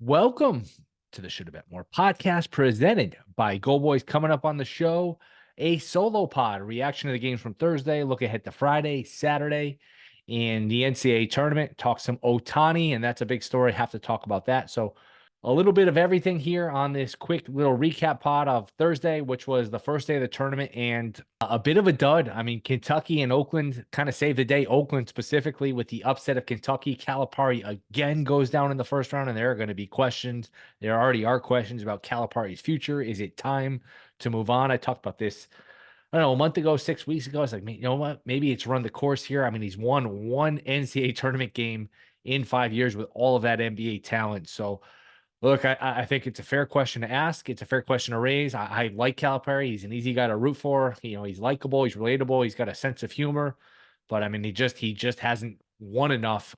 Welcome to the Shoulda Bet More Podcast presented by Go Boys. Coming up on the show, a solo pod reaction to the games from Thursday, look ahead to Friday, Saturday, in the NCAA tournament. Talk some Ohtani, and that's a big story. Have to talk about that. So a little bit of everything here on this quick little recap pod of Thursday, which was the first day of the tournament, and a bit of a dud. I mean, Kentucky and Oakland kind of saved the day. Oakland specifically with the upset of Kentucky. Calipari again goes down in the first round, and there are going to be questions. There already are questions about Calipari's future. Is it time to move on? I talked about this, I don't know, a month ago, 6 weeks ago. I was like, you know what? Maybe it's run the course here. I mean, he's won one NCAA tournament game in 5 years with all of that NBA talent. So, look, I think it's a fair question to ask. It's a fair question to raise. I like Calipari. He's an easy guy to root for. He's likable. He's relatable. He's got a sense of humor. But I mean, he just hasn't won enough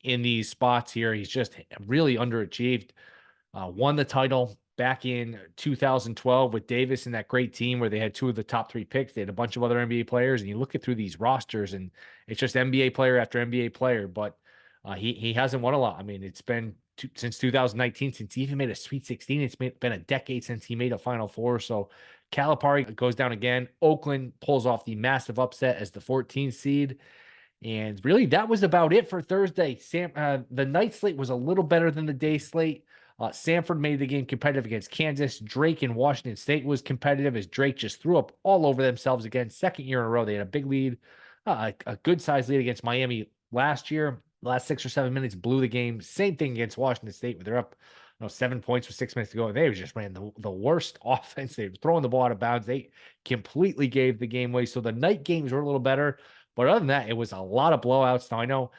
in these spots here. He's just really underachieved. Won the title back in 2012 with Davis and that great team where they had two of the top three picks. They had a bunch of other NBA players, and you look at through these rosters, and it's just NBA player after NBA player. But he hasn't won a lot. I mean, it's been since 2019 since he even made a Sweet 16. It's been a decade since he made a Final Four. So Calipari goes down again. Oakland pulls off the massive upset as the 14th seed. And really, that was about it for Thursday. The night slate was a little better than the day slate. Samford made the game competitive against Kansas. Drake and Washington State was competitive as Drake just threw up all over themselves again. Second year in a row, they had a big lead, a good-sized lead against Miami last year. Last 6 or 7 minutes blew the game. Same thing against Washington State, where they're up 7 points with 6 minutes to go. And they just ran the worst offense. They were throwing the ball out of bounds. They completely gave the game away. So the night games were a little better. But other than that, it was a lot of blowouts. Now, I know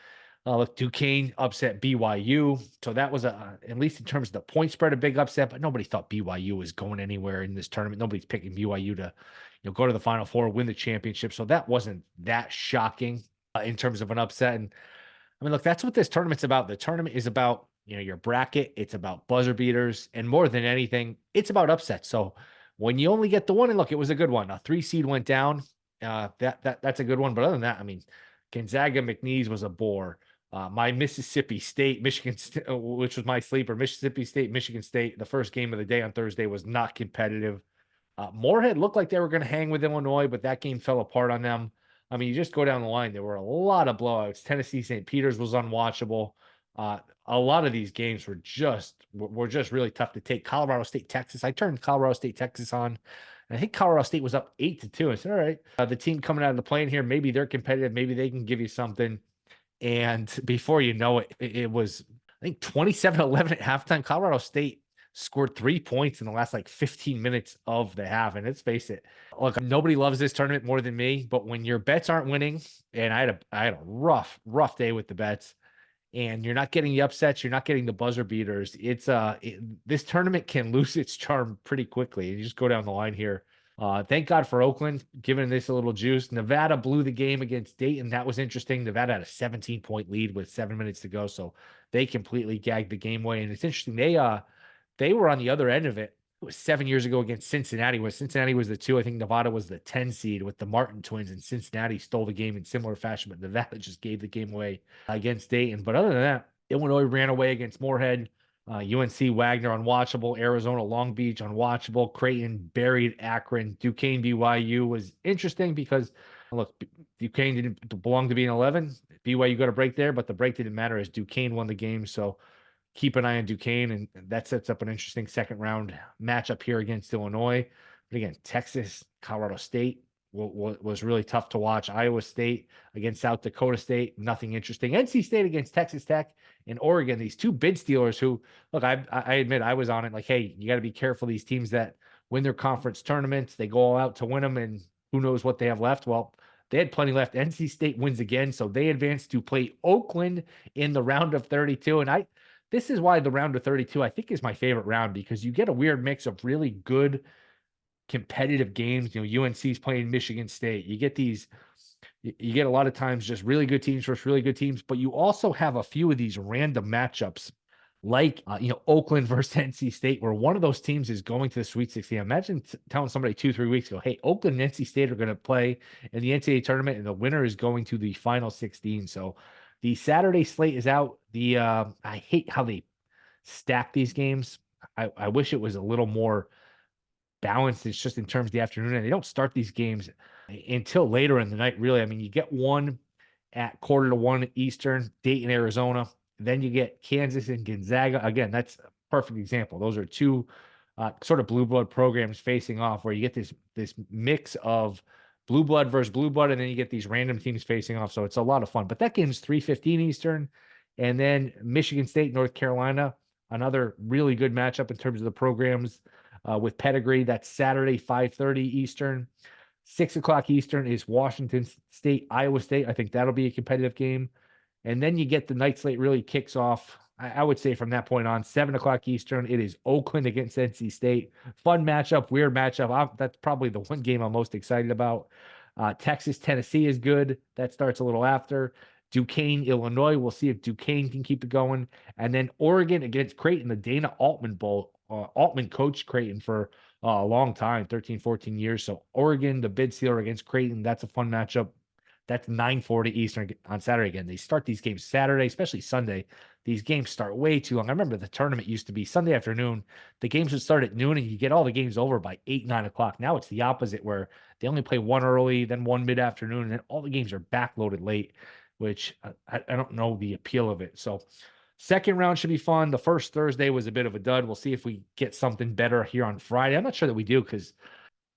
Duquesne upset BYU. So that was, at least in terms of the point spread, a big upset. But nobody thought BYU was going anywhere in this tournament. Nobody's picking BYU to go to the Final Four, win the championship. So that wasn't that shocking in terms of an upset. And I mean, look, that's what this tournament's about. The tournament is about, your bracket. It's about buzzer beaters. And more than anything, it's about upsets. So when you only get the one, and look, it was a good one. A 3 seed went down. That's a good one. But other than that, I mean, Gonzaga McNeese was a bore. My Mississippi State, Michigan, which was my sleeper, Mississippi State, Michigan State, the first game of the day on Thursday was not competitive. Moorhead looked like they were going to hang with Illinois, but that game fell apart on them. I mean, you just go down the line. There were a lot of blowouts. Tennessee St. Peter's was unwatchable. A lot of these games were just really tough to take. Colorado State, Texas. I turned Colorado State, Texas on. And I think Colorado State was up 8-2. I said, all right, the team coming out of the plane here, maybe they're competitive. Maybe they can give you something. And before you know it, it was, I think, 27-11 at halftime. Colorado State scored 3 points in the last 15 minutes of the half. And let's face it, look, nobody loves this tournament more than me, but when your bets aren't winning, and I had a rough day with the bets, and you're not getting the upsets, you're not getting the buzzer beaters, this tournament can lose its charm pretty quickly. You just go down the line here. Thank God for Oakland giving this a little juice. Nevada blew the game against Dayton. That was interesting. Nevada had a 17-point lead with 7 minutes to go, so they completely gagged the game away. And it's interesting, they were on the other end of it. It was 7 years ago against Cincinnati, where Cincinnati was the 2. I think Nevada was the 10 seed with the Martin twins, and Cincinnati stole the game in similar fashion, but Nevada just gave the game away against Dayton. But other than that, Illinois ran away against Moorhead. UNC Wagner unwatchable. Arizona Long Beach unwatchable. Creighton buried Akron. Duquesne BYU was interesting because, look, Duquesne didn't belong to being 11. BYU got a break there, but the break didn't matter as Duquesne won the game. So keep an eye on Duquesne, and that sets up an interesting second round matchup here against Illinois. But again, Texas, Colorado State was really tough to watch. Iowa State against South Dakota State, nothing interesting. NC State against Texas Tech and Oregon, these two bid stealers who, look, I admit I was on it. Like, hey, you got to be careful. These teams that win their conference tournaments, they go all out to win them, and who knows what they have left. Well, they had plenty left. NC State wins again, so they advance to play Oakland in the round of 32. And this is why the round of 32, I think, is my favorite round, because you get a weird mix of really good competitive games. UNC's playing Michigan State. You get a lot of times just really good teams versus really good teams, but you also have a few of these random matchups like, Oakland versus NC State, where one of those teams is going to the Sweet 16. Imagine telling somebody 2-3 weeks ago, hey, Oakland and NC State are going to play in the NCAA tournament, and the winner is going to the final 16. So the Saturday slate is out. I hate how they stack these games. I wish it was a little more balanced. It's just in terms of the afternoon, and they don't start these games until later in the night, really. I mean, you get one at 1:45 Eastern, Dayton, Arizona. Then you get Kansas and Gonzaga. Again, that's a perfect example. Those are two sort of blue blood programs facing off, where you get this mix of blue blood versus blue blood, and then you get these random teams facing off. So it's a lot of fun. But that game's 3:15 Eastern, and then Michigan State, North Carolina, another really good matchup in terms of the programs with pedigree. That's Saturday, 5:30 Eastern. 6 o'clock Eastern is Washington State, Iowa State. I think that'll be a competitive game. And then you get the night slate really kicks off. I would say from that point on, 7 o'clock Eastern, it is Oakland against NC State. Fun matchup, weird matchup. That's probably the one game I'm most excited about. Texas, Tennessee is good. That starts a little after. Duquesne, Illinois. We'll see if Duquesne can keep it going. And then Oregon against Creighton, the Dana Altman Bowl. Altman coached Creighton for a long time, 13, 14 years. So Oregon, the bid sealer against Creighton, that's a fun matchup. That's 9:40 Eastern on Saturday again. They start these games Saturday, especially Sunday. These games start way too long. I remember the tournament used to be Sunday afternoon. The games would start at noon and you get all the games over by 8, 9 o'clock. Now it's the opposite, where they only play one early, then one mid-afternoon, and then all the games are backloaded late, which I don't know the appeal of it. So second round should be fun. The first Thursday was a bit of a dud. We'll see if we get something better here on Friday. I'm not sure that we do, because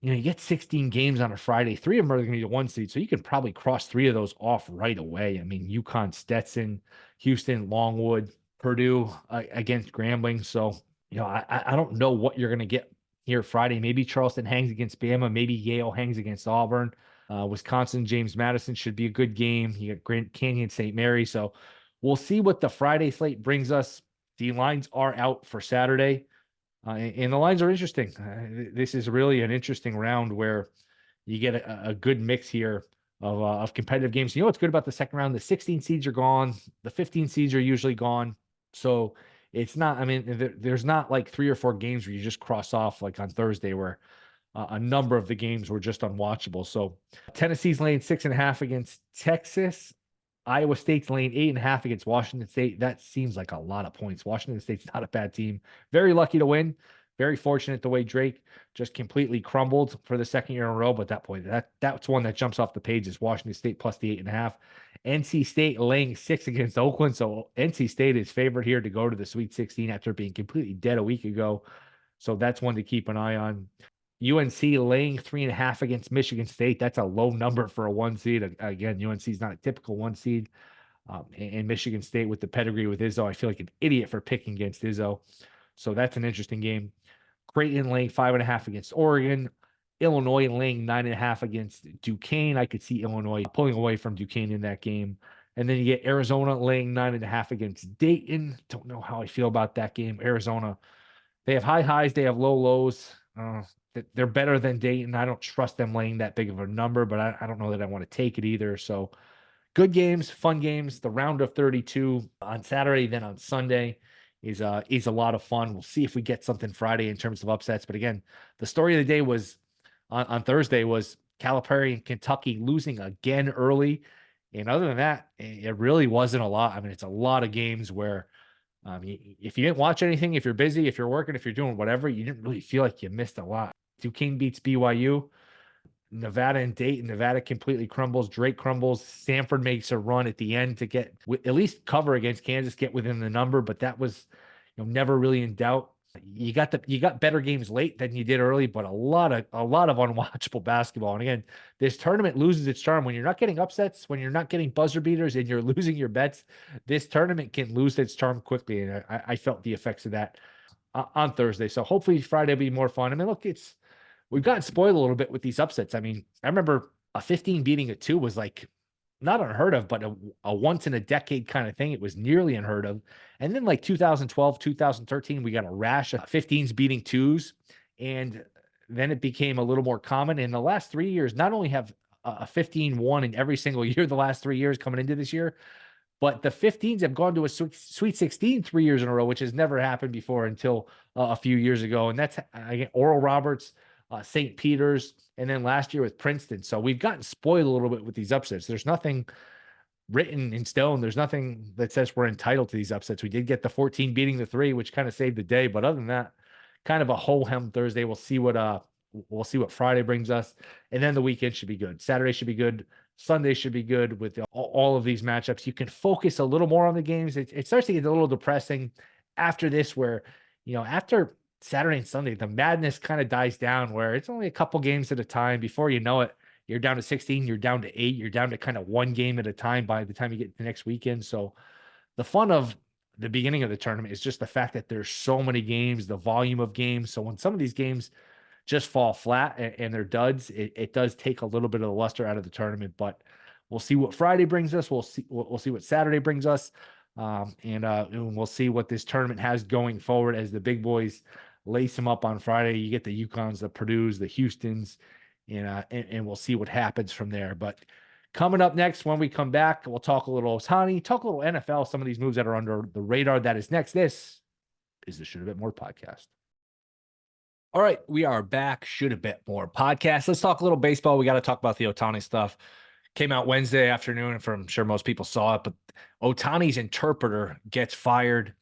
you get 16 games on a Friday. 3 of them are going to be the 1 seed, so you can probably cross 3 of those off right away. I mean, UConn, Stetson, Houston, Longwood, Purdue against Grambling. So, I don't know what you're going to get here Friday. Maybe Charleston hangs against Bama. Maybe Yale hangs against Auburn. Wisconsin, James Madison should be a good game. You got Grand Canyon, St. Mary. So we'll see what the Friday slate brings us. The lines are out for Saturday. And the lines are interesting. This is really an interesting round where you get a good mix here of competitive games. You know what's good about the second round? The 16 seeds are gone. The 15 seeds are usually gone. So it's not, I mean, there's not like 3 or 4 games where you just cross off like on Thursday, where a number of the games were just unwatchable. So Tennessee's laying 6.5 against Texas. Iowa State's laying 8.5 against Washington State. That seems like a lot of points. Washington State's not a bad team. Very lucky to win. Very fortunate the way Drake just completely crumbled for the second year in a row. But that's one that jumps off the page, is Washington State plus the 8.5. NC State laying 6 against Oakland. So NC State is favored here to go to the Sweet 16 after being completely dead a week ago. So that's one to keep an eye on. UNC laying 3.5 against Michigan State. That's a low number for a 1 seed. Again, UNC is not a typical 1 seed. And Michigan State with the pedigree with Izzo, I feel like an idiot for picking against Izzo. So that's an interesting game. Creighton laying 5.5 against Oregon. Illinois laying 9.5 against Duquesne. I could see Illinois pulling away from Duquesne in that game. And then you get Arizona laying 9.5 against Dayton. Don't know how I feel about that game. Arizona, they have high highs, they have low lows. They're better than Dayton. I don't trust them laying that big of a number, but I don't know that I want to take it either. So good games, fun games. The round of 32 on Saturday, then on Sunday is a lot of fun. We'll see if we get something Friday in terms of upsets. But again, the story of the day was on Thursday was Calipari and Kentucky losing again early. And other than that, it really wasn't a lot. I mean, it's a lot of games where if you didn't watch anything, if you're busy, if you're working, if you're doing whatever, you didn't really feel like you missed a lot. Duquesne beats BYU. Nevada and Dayton. Nevada completely crumbles. Drake crumbles. Stanford makes a run at the end to get at least cover against Kansas, get within the number, but that was never really in doubt. You got better games late than you did early, but a lot of unwatchable basketball. And again, this tournament loses its charm when you're not getting upsets, when you're not getting buzzer beaters, and you're losing your bets. This tournament can lose its charm quickly, and I felt the effects of that on Thursday. So hopefully Friday will be more fun. I mean, look, we've gotten spoiled a little bit with these upsets. I mean, I remember a 15 beating a 2 was like not unheard of, but a once in a decade kind of thing. It was nearly unheard of. And then like 2012, 2013, we got a rash of 15s beating 2s. And then it became a little more common. In the last 3 years, not only have a 15 won in every single year, the last 3 years coming into this year, but the 15s have gone to a Sweet 16 3 years in a row, which has never happened before until a few years ago. And that's, again, Oral Roberts, St. Peter's, and then last year with Princeton. So we've gotten spoiled a little bit with these upsets. There's nothing written in stone. There's nothing that says we're entitled to these upsets. We did get the 14 beating the 3, which kind of saved the day. But other than that, kind of a ho-hum Thursday. We'll see what Friday brings us. And then the weekend should be good. Saturday should be good. Sunday should be good with all of these matchups. You can focus a little more on the games. It starts to get a little depressing after this, where, after Saturday and Sunday, the madness kind of dies down, where it's only a couple games at a time. Before you know it, you're down to 16, you're down to 8, you're down to kind of one game at a time by the time you get to the next weekend. So the fun of the beginning of the tournament is just the fact that there's so many games, the volume of games. So when some of these games just fall flat and they're duds, it does take a little bit of the luster out of the tournament. But we'll see what Friday brings us. We'll see what Saturday brings us. And we'll see what this tournament has going forward as the big boys lace them up on Friday. You get the UConns, the Purdues, the Houstons, and we'll see what happens from there. But coming up next, when we come back, we'll talk a little Ohtani, talk a little NFL, some of these moves that are under the radar. That is next. This is the Shoulda Bet More podcast. All right, we are back. Shoulda Bet More podcast. Let's talk a little baseball. We got to talk about the Ohtani stuff. Came out Wednesday afternoon, and I'm sure most people saw it, but Ohtani's interpreter gets fired.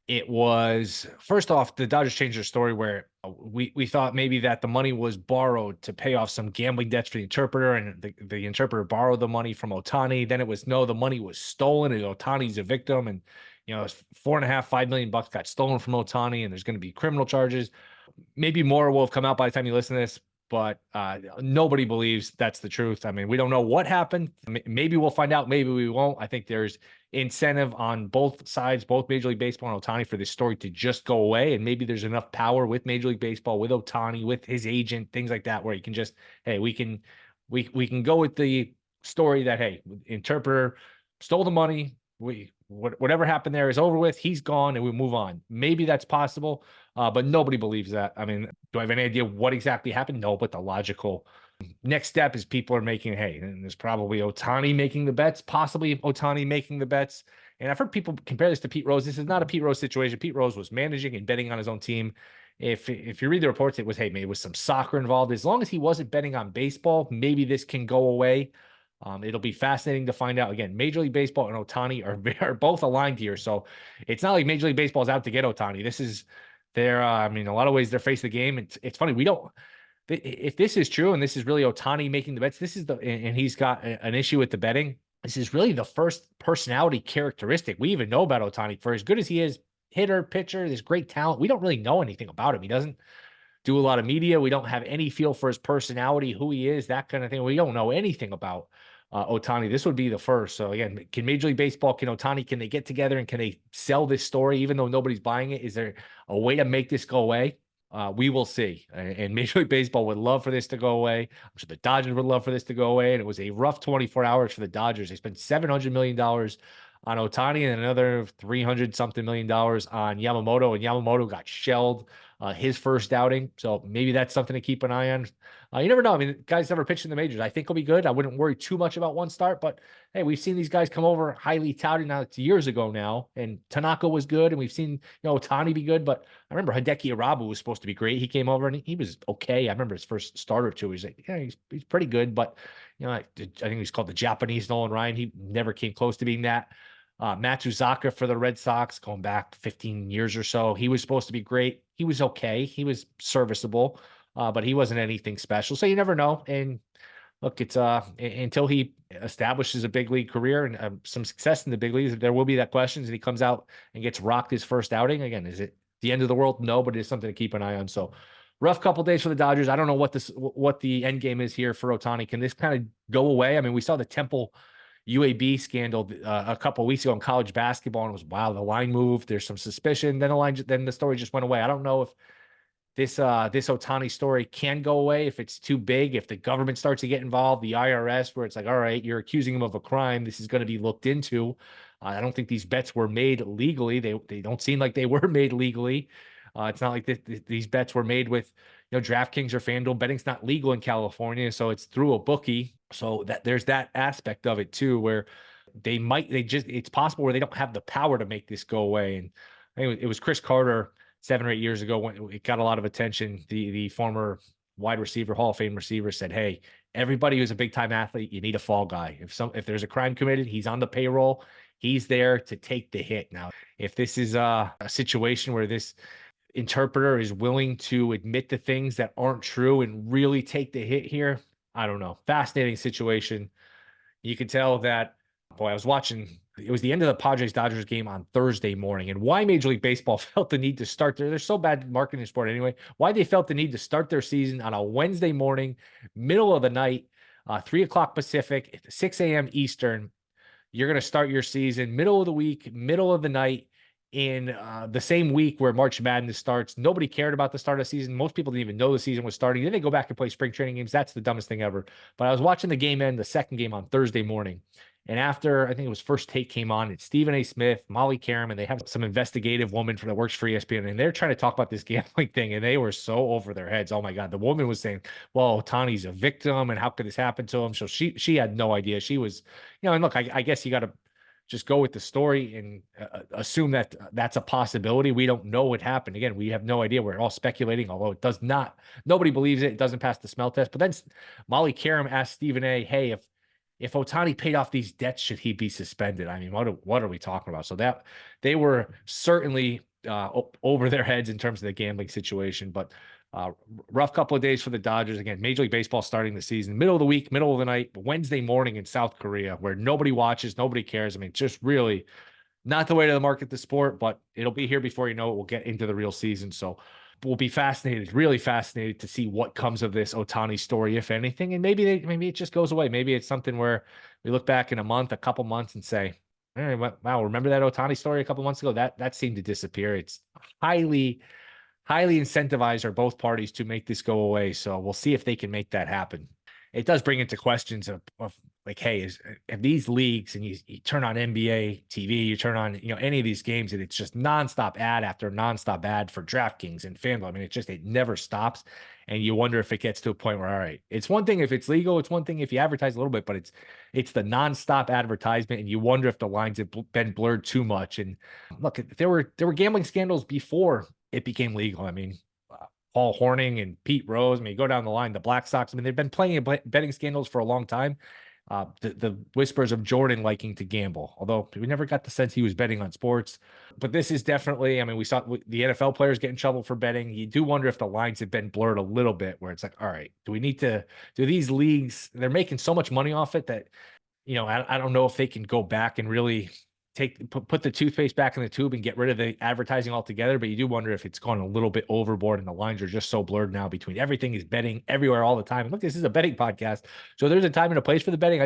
It was, first off, the Dodgers changed their story where we thought maybe that the money was borrowed to pay off some gambling debts for the interpreter, and the interpreter borrowed the money from Ohtani. Then it was, no, the money was stolen, and Ohtani's a victim, and it's $4.5 million got stolen from Ohtani, and there's going to be criminal charges. Maybe more will have come out by the time you listen to this, but nobody believes that's the truth. I mean, we don't know what happened. Maybe we'll find out. Maybe we won't. I think there's incentive on both sides, both Major League Baseball and Ohtani, for this story to just go away. And maybe there's enough power with Major League Baseball, with Ohtani, with his agent, things like that, where you can just, hey, we can go with the story that, hey, interpreter stole the money. Whatever happened there is over with. He's gone, and we move on. Maybe that's possible, but nobody believes that. I mean, do I have any idea what exactly happened? No, but the logical next step is people are making, hey, and there's probably Ohtani making the bets, possibly Ohtani making the bets. And I've heard people compare this to Pete Rose. This is not a Pete Rose situation. Pete Rose was managing and betting on his own team. If you read the reports, it was, hey, maybe it was some soccer involved. As long as he wasn't betting on baseball, maybe this can go away. It'll be fascinating to find out. Again, Major League Baseball and Ohtani are both aligned here. So it's not like Major League Baseball is out to get Ohtani. This is their, in a lot of ways, their face of the game. It's funny. If this is true and this is really Ohtani making the bets, and he's got an issue with the betting. This is really the first personality characteristic we even know about Ohtani. For as good as he is, hitter, pitcher, this great talent, we don't really know anything about him. He doesn't do a lot of media. We don't have any feel for his personality, who he is, that kind of thing. We don't know anything about Ohtani. This would be the first. So again, can Major League Baseball, can Ohtani, can they get together and can they sell this story even though nobody's buying it? Is there a way to make this go away? We will see. And Major League Baseball would love for this to go away. I'm sure the Dodgers would love for this to go away. And it was a rough 24 hours for the Dodgers. They spent $700 million on Ohtani and another $300-something million on Yamamoto. And Yamamoto got shelled his first outing. So maybe that's something to keep an eye on. You never know. I mean, guys never pitched in the majors. I think he'll be good. I wouldn't worry too much about one start, but hey, we've seen these guys come over highly touted. Now it's years ago now, and Tanaka was good, and we've seen Ohtani be good. But I remember Hideki Irabu was supposed to be great. He came over and he was okay. I remember his first start or two. He's like, yeah, he's pretty good, but I think he's called the Japanese Nolan Ryan. He never came close to being that. Matsuzaka for the Red Sox, going back 15 years or so. He was supposed to be great. He was okay. He was serviceable, but he wasn't anything special. So you never know. And look, it's until he establishes a big league career and some success in the big leagues, there will be that questions. And he comes out and gets rocked his first outing. Again, is it the end of the world? No, but it's something to keep an eye on. So rough couple days for the Dodgers. I don't know what the end game is here for Ohtani. Can this kind of go away? I mean, we saw the Temple UAB scandal a couple of weeks ago in college basketball, and it was, wow, the line moved. There's some suspicion. Then the story just went away. I don't know if this Ohtani story can go away, if it's too big, if the government starts to get involved, the IRS, where it's like, all right, you're accusing him of a crime. This is going to be looked into. I don't think these bets were made legally. They don't seem like they were made legally. It's not like these bets were made with, DraftKings or FanDuel. Betting's not legal in California, so it's through a bookie. So that there's that aspect of it too, where it's possible where they don't have the power to make this go away. And I think it was Chris Carter 7 or 8 years ago when it got a lot of attention. The former wide receiver, Hall of Fame receiver, said, hey, everybody who's a big time athlete, you need a fall guy. If there's a crime committed, he's on the payroll. He's there to take the hit. Now, if this is a situation where this interpreter is willing to admit the things that aren't true and really take the hit here, I don't know. Fascinating situation. You can tell that, boy, I was watching, it was the end of the Padres-Dodgers game on Thursday morning, and why Major League Baseball felt the need to start they're so bad marketing sport anyway, why they felt the need to start their season on a Wednesday morning, middle of the night, 3 o'clock Pacific, 6 a.m. Eastern. You're going to start your season middle of the week, middle of the night, in the same week where March Madness starts. Nobody cared about the start of the season. Most people didn't even know the season was starting. Then they go back and play spring training games. That's the dumbest thing ever. But I was watching the game end, the second game on Thursday morning. And after, I think it was First Take came on, it's Stephen A. Smith, Molly Karam, and they have some investigative woman that works for ESPN, and they're trying to talk about this gambling thing, and they were so over their heads. Oh my God. The woman was saying, well, Ohtani's a victim, and how could this happen to him? So she had no idea. She was, and look, I guess you got to just go with the story and assume that that's a possibility. We don't know what happened. Again, we have no idea. We're all speculating, although it does not, nobody believes it. It doesn't pass the smell test. But then Molly Karam asked Stephen A., hey, if Ohtani paid off these debts, should he be suspended? I mean, what are we talking about? So that they were certainly over their heads in terms of the gambling situation, but rough couple of days for the Dodgers. Again, Major League Baseball starting the season, middle of the week, middle of the night, Wednesday morning in South Korea, where nobody watches, nobody cares. I mean, just really not the way to market the sport, but it'll be here before you know it. We'll get into the real season. So we'll be fascinated, really fascinated to see what comes of this Ohtani story, if anything. And maybe it just goes away. Maybe it's something where we look back in a couple months and say, hey, wow, remember that Ohtani story a couple months ago? That seemed to disappear. It's highly incentivized are both parties to make this go away. So we'll see if they can make that happen. It does bring into questions of like, hey, have these leagues, and you turn on NBA TV, you turn on, any of these games, and it's just nonstop ad after nonstop ad for DraftKings and FanDuel. I mean, it never stops. And you wonder if it gets to a point where, all right, it's one thing if it's legal, it's one thing if you advertise a little bit, but it's the nonstop advertisement, and you wonder if the lines have been blurred too much. And look, there were gambling scandals before it became legal. I mean, Paul Hornung and Pete Rose. I mean, you go down the line, the Black Sox. I mean, they've been playing betting scandals for a long time. The whispers of Jordan liking to gamble, although we never got the sense he was betting on sports. But this is definitely, I mean, we saw the NFL players get in trouble for betting. You do wonder if the lines have been blurred a little bit, where it's like, all right, do these leagues, they're making so much money off it that, I don't know if they can go back and really put the toothpaste back in the tube and get rid of the advertising altogether. But you do wonder if it's gone a little bit overboard, and the lines are just so blurred now between everything is betting everywhere all the time. And look, this is a betting podcast, so there's a time and a place for the betting.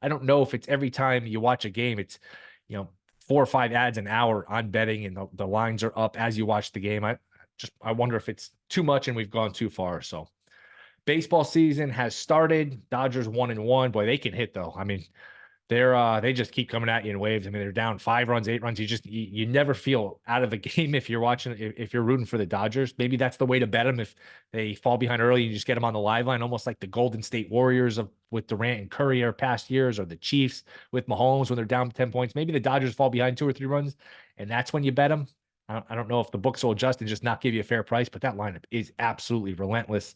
I don't know if it's every time you watch a game, it's 4 or 5 ads an hour on betting, and the lines are up as you watch the game. I wonder if it's too much and we've gone too far. So baseball season has started. Dodgers 1-1. Boy, they can hit though. I mean, they just keep coming at you in waves. I mean, they're down 5 runs, 8 runs. You never feel out of the game if you're watching, if you're rooting for the Dodgers. Maybe that's the way to bet them. If they fall behind early, you just get them on the live line, almost like the Golden State Warriors with Durant and Curry our past years, or the Chiefs with Mahomes when they're down 10 points. Maybe the Dodgers fall behind 2 or 3 runs, and that's when you bet them. I don't know if the books will adjust and just not give you a fair price, but that lineup is absolutely relentless.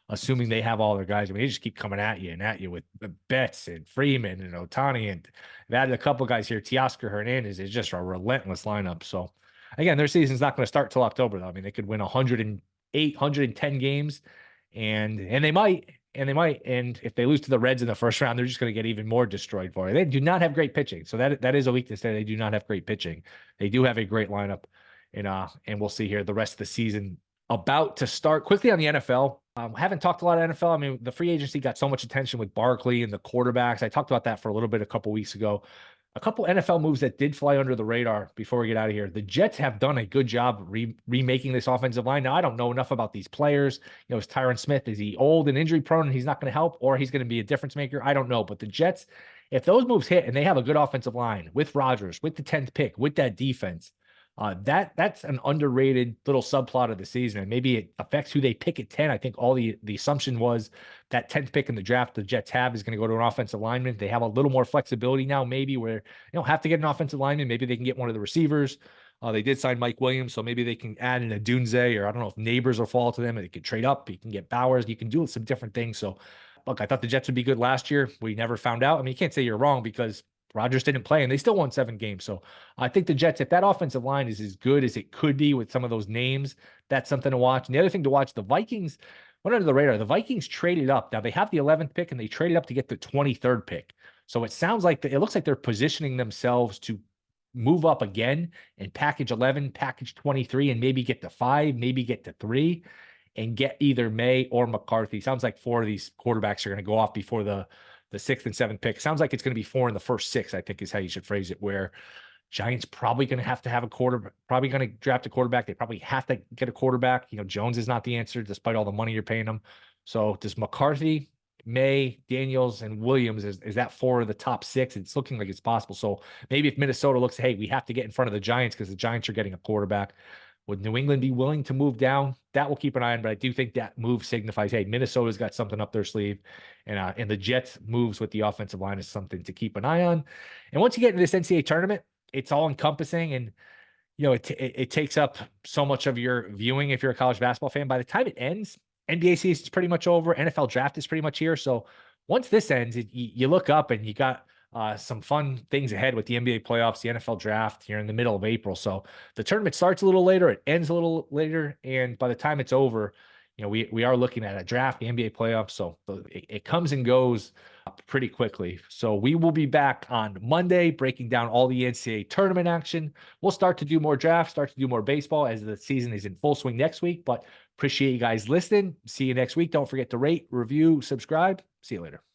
Assuming they have all their guys. I mean, they just keep coming at you with Betts and Freeman and Ohtani. And they've added a couple guys here. Teoscar Hernandez is just a relentless lineup. So, again, their season's not going to start till October, though. I mean, they could win 108, 110 games, and they might. And if they lose to the Reds in the first round, they're just going to get even more destroyed for it. They do not have great pitching. So that is a weakness there. They do not have great pitching. They do have a great lineup. And we'll see here the rest of the season about to start. Quickly on the NFL. Haven't talked a lot of NFL. I mean, the free agency got so much attention with Barkley and the quarterbacks. I talked about that for a little bit a couple weeks ago. A couple NFL moves that did fly under the radar before we get out of here. The Jets have done a good job remaking this offensive line. Now, I don't know enough about these players. Is Tyron Smith, is he old and injury prone and he's not going to help, or he's going to be a difference maker? I don't know. But the Jets, if those moves hit and they have a good offensive line with Rodgers, with the 10th pick, with that defense, that's an underrated little subplot of the season, and maybe it affects who they pick at 10. I think all the assumption was that 10th pick in the draft the Jets have is going to go to an offensive lineman. They have a little more flexibility now, maybe, where they don't have to get an offensive lineman. Maybe they can get one of the receivers. They did sign Mike Williams, so maybe they can add in a Dunze, or I don't know if Neighbors will fall to them, and they can trade up. You can get Bowers. You can do some different things. So, look, I thought the Jets would be good last year. We never found out. I mean, you can't say you're wrong because Rodgers didn't play, and they still won 7 games. So I think the Jets, if that offensive line is as good as it could be with some of those names, that's something to watch. And the other thing to watch, the Vikings went under the radar. The Vikings traded up. Now, they have the 11th pick, and they traded up to get the 23rd pick. So it sounds like it looks like they're positioning themselves to move up again and package 11, package 23, and maybe get to 5, maybe get to 3, and get either May or McCarthy. Sounds like 4 of these quarterbacks are going to go off before the 6th and 7th pick. Sounds like it's going to be 4 in the first 6, I think is how you should phrase it, where Giants probably going to have a quarterback, probably going to draft a quarterback. They probably have to get a quarterback. Jones is not the answer despite all the money you're paying him. So does McCarthy, May, Daniels, and Williams, is that 4 of the top 6? It's looking like it's possible. So maybe if Minnesota looks, hey, we have to get in front of the Giants because the Giants are getting a quarterback, would New England be willing to move down? That we'll keep an eye on, but I do think that move signifies, hey, Minnesota's got something up their sleeve, and the Jets moves with the offensive line is something to keep an eye on. And once you get into this NCAA tournament, it's all encompassing, and it takes up so much of your viewing if you're a college basketball fan. By the time it ends, NBA season is pretty much over. NFL draft is pretty much here. So once this ends, you look up and you got some fun things ahead with the NBA playoffs, the NFL draft here in the middle of April. So the tournament starts a little later, it ends a little later, and by the time it's over, we are looking at a draft, the NBA playoffs. So it comes and goes pretty quickly. So we will be back on Monday breaking down all the NCAA tournament action. We'll start to do more drafts, start to do more baseball as the season is in full swing next week. But appreciate you guys listening. See you next week. Don't forget to rate, review, subscribe. See you later.